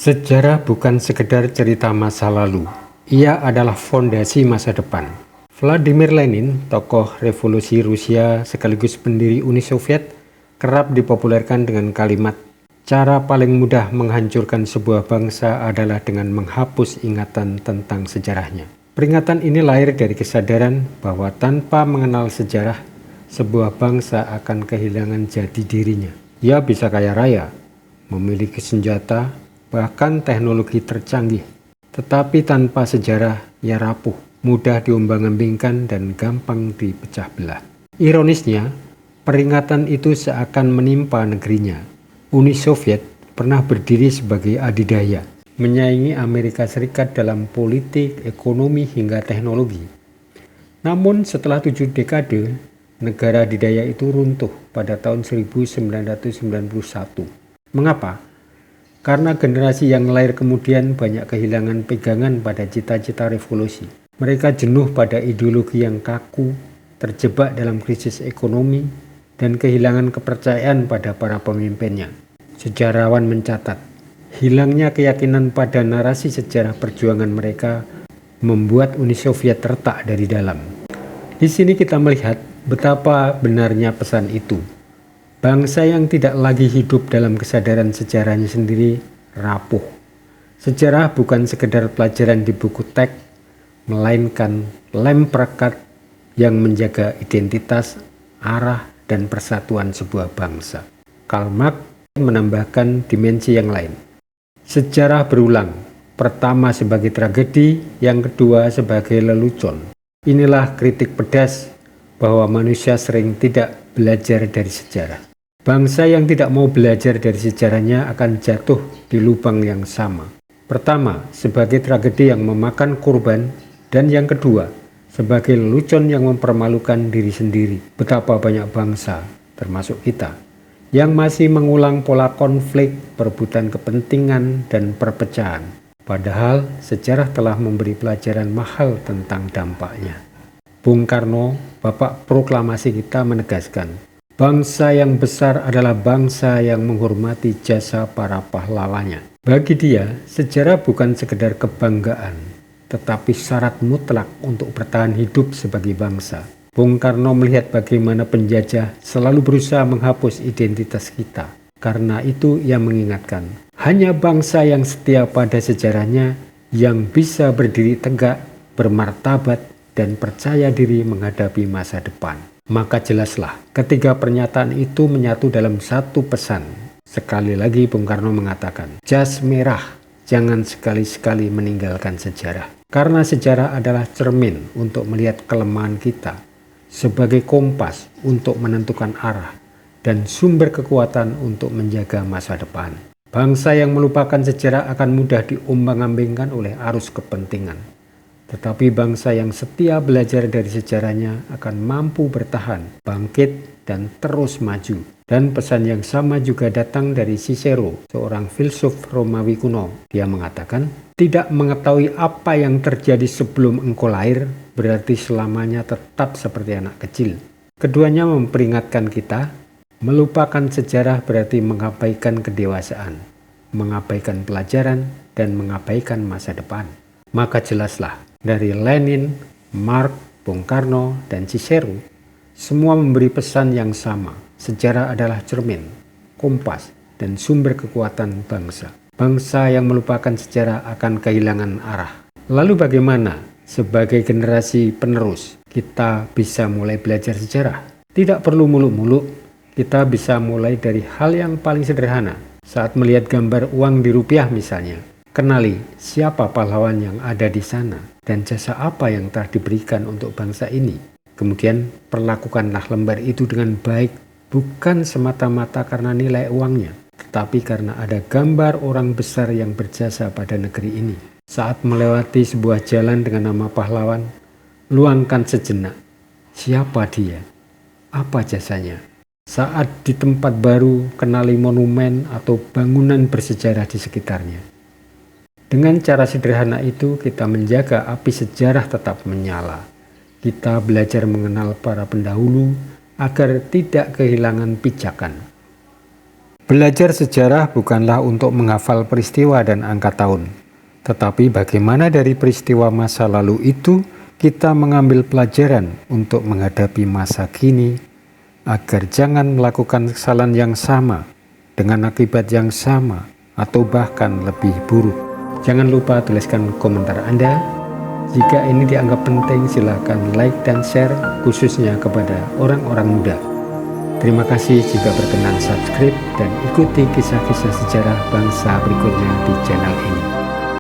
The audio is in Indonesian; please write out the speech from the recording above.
Sejarah bukan sekedar cerita masa lalu, ia adalah fondasi masa depan. Vladimir Lenin, tokoh revolusi Rusia sekaligus pendiri Uni Soviet, kerap dipopulerkan dengan kalimat, "Cara paling mudah menghancurkan sebuah bangsa adalah dengan menghapus ingatan tentang sejarahnya." Peringatan ini lahir dari kesadaran bahwa tanpa mengenal sejarah, sebuah bangsa akan kehilangan jati dirinya. Ia bisa kaya raya, memiliki senjata, bahkan teknologi tercanggih. Tetapi tanpa sejarah, ia rapuh, mudah diombang-ambingkan dan gampang dipecah belah. Ironisnya, peringatan itu seakan menimpa negerinya. Uni Soviet pernah berdiri sebagai adidaya, menyaingi Amerika Serikat dalam politik, ekonomi, hingga teknologi. Namun setelah 7 dekade, negara adidaya itu runtuh pada tahun 1991. Mengapa? Karena generasi yang lahir kemudian banyak kehilangan pegangan pada cita-cita revolusi. Mereka jenuh pada ideologi yang kaku, terjebak dalam krisis ekonomi, dan kehilangan kepercayaan pada para pemimpinnya. Sejarawan mencatat, hilangnya keyakinan pada narasi sejarah perjuangan mereka membuat Uni Soviet retak dari dalam. Di sini kita melihat betapa benarnya pesan itu. Bangsa yang tidak lagi hidup dalam kesadaran sejarahnya sendiri rapuh. Sejarah bukan sekedar pelajaran di buku teks, melainkan lem perekat yang menjaga identitas, arah, dan persatuan sebuah bangsa. Karl Marx menambahkan dimensi yang lain. Sejarah berulang, pertama sebagai tragedi, yang kedua sebagai lelucon. Inilah kritik pedas bahwa manusia sering tidak belajar dari sejarah. Bangsa yang tidak mau belajar dari sejarahnya akan jatuh di lubang yang sama. Pertama, sebagai tragedi yang memakan korban, dan yang kedua, sebagai lelucon yang mempermalukan diri sendiri. Betapa banyak bangsa, termasuk kita, yang masih mengulang pola konflik, perebutan kepentingan, dan perpecahan. Padahal sejarah telah memberi pelajaran mahal tentang dampaknya. Bung Karno, bapak proklamasi kita, menegaskan, bangsa yang besar adalah bangsa yang menghormati jasa para pahlawannya. Bagi dia, sejarah bukan sekedar kebanggaan, tetapi syarat mutlak untuk bertahan hidup sebagai bangsa. Bung Karno melihat bagaimana penjajah selalu berusaha menghapus identitas kita. Karena itu ia mengingatkan, hanya bangsa yang setia pada sejarahnya yang bisa berdiri tegak, bermartabat, dan percaya diri menghadapi masa depan. Maka jelaslah, ketiga pernyataan itu menyatu dalam satu pesan. Sekali lagi Bung Karno mengatakan, jas merah, jangan sekali-sekali meninggalkan sejarah. Karena sejarah adalah cermin untuk melihat kelemahan kita, sebagai kompas untuk menentukan arah, dan sumber kekuatan untuk menjaga masa depan. Bangsa yang melupakan sejarah akan mudah diombang-ambingkan oleh arus kepentingan. Tetapi bangsa yang setia belajar dari sejarahnya akan mampu bertahan, bangkit, dan terus maju. Dan pesan yang sama juga datang dari Cicero, seorang filsuf Romawi kuno. Dia mengatakan, tidak mengetahui apa yang terjadi sebelum engkau lahir, berarti selamanya tetap seperti anak kecil. Keduanya memperingatkan kita, melupakan sejarah berarti mengabaikan kedewasaan, mengabaikan pelajaran, dan mengabaikan masa depan. Maka jelaslah, dari Lenin, Marx, Bung Karno, dan Cicero, semua memberi pesan yang sama. Sejarah adalah cermin, kompas, dan sumber kekuatan bangsa. Bangsa yang melupakan sejarah akan kehilangan arah. Lalu bagaimana sebagai generasi penerus kita bisa mulai belajar sejarah? Tidak perlu muluk-muluk, kita bisa mulai dari hal yang paling sederhana. Saat melihat gambar uang di rupiah misalnya, kenali siapa pahlawan yang ada di sana dan jasa apa yang telah diberikan untuk bangsa ini. Kemudian perlakukanlah lembar itu dengan baik, bukan semata-mata karena nilai uangnya, tetapi karena ada gambar orang besar yang berjasa pada negeri ini. Saat melewati sebuah jalan dengan nama pahlawan, luangkan sejenak. Siapa dia? Apa jasanya? Saat di tempat baru, kenali monumen atau bangunan bersejarah di sekitarnya. Dengan cara sederhana itu, kita menjaga api sejarah tetap menyala. Kita belajar mengenal para pendahulu agar tidak kehilangan pijakan. Belajar sejarah bukanlah untuk menghafal peristiwa dan angka tahun, tetapi bagaimana dari peristiwa masa lalu itu kita mengambil pelajaran untuk menghadapi masa kini, agar jangan melakukan kesalahan yang sama dengan akibat yang sama atau bahkan lebih buruk. Jangan lupa tuliskan komentar Anda. Jika ini dianggap penting, silahkan like dan share, khususnya kepada orang-orang muda. Terima kasih jika berkenan subscribe dan ikuti kisah-kisah sejarah bangsa berikutnya di channel ini.